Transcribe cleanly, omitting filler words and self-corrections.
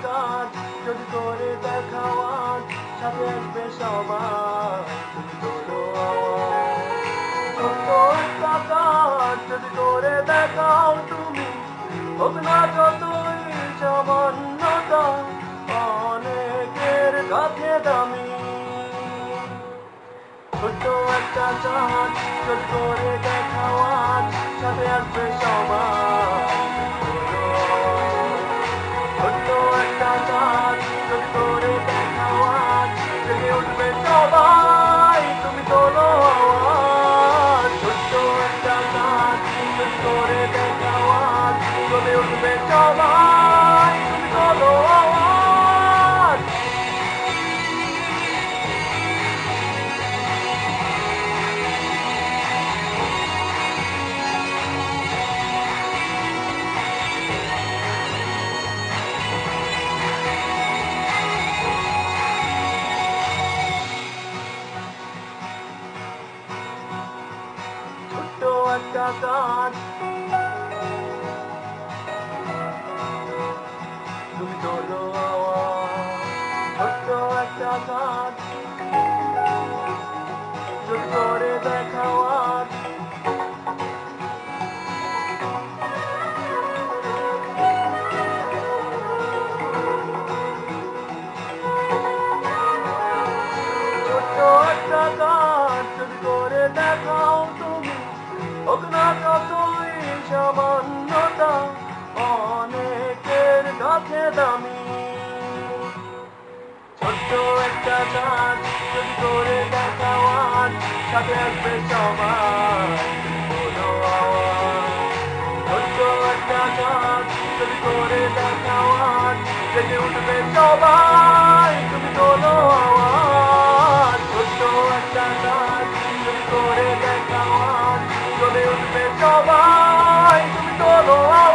কাজ যদি করে দেখাও আজ, সাথে আসবে সবাই তুমি তোলো আওয়াজ। ছোট্ট একটা কাজ যদি করে দেখাও তুমি, হোক না যতই সামান্যতা, অনেকের কাছে দামি। ছোট্ট একটা কাজ যদি করে দেখাও আজ, সাথে আসবে সবাই তোলো আওয়াজ। ছোট্ট একটা কাজ যদি করে দেখাও আজ, জেগে উঠবে সবাই তুমি তোলো আওয়াজ। ছোট্ট একটা কাজ যদি করে দেখাও আজ, জ্বলে উঠবে সবাই তুমি তোলো আওয়াজ। ছোট্ট একটা কাজ তুমি তোলো আওয়াজ। ছোট্ট একটা কাজ যদি করে দেখাও আজ, ছোট্ট একটা কাজ যদি করে দেখাও তুমি, হোক না যতই সামান্যতা, অনেকের কাছে দামি। ছোট্ট একটা কাজ যদি করে দেখাও আজ, সাথে আসবে সবাই তুমি তোলো আওয়াজ। ছোট্ট একটা কাজ যদি করে দেখাও আজ, জেগে উঠবে সবাই তুমি তোলো আওয়াজ। ছোট্ট একটা কাজ যদি করে দেখাও আজ, জ্বলে উঠবে সবাই তুমি তোলো আওয়াজ।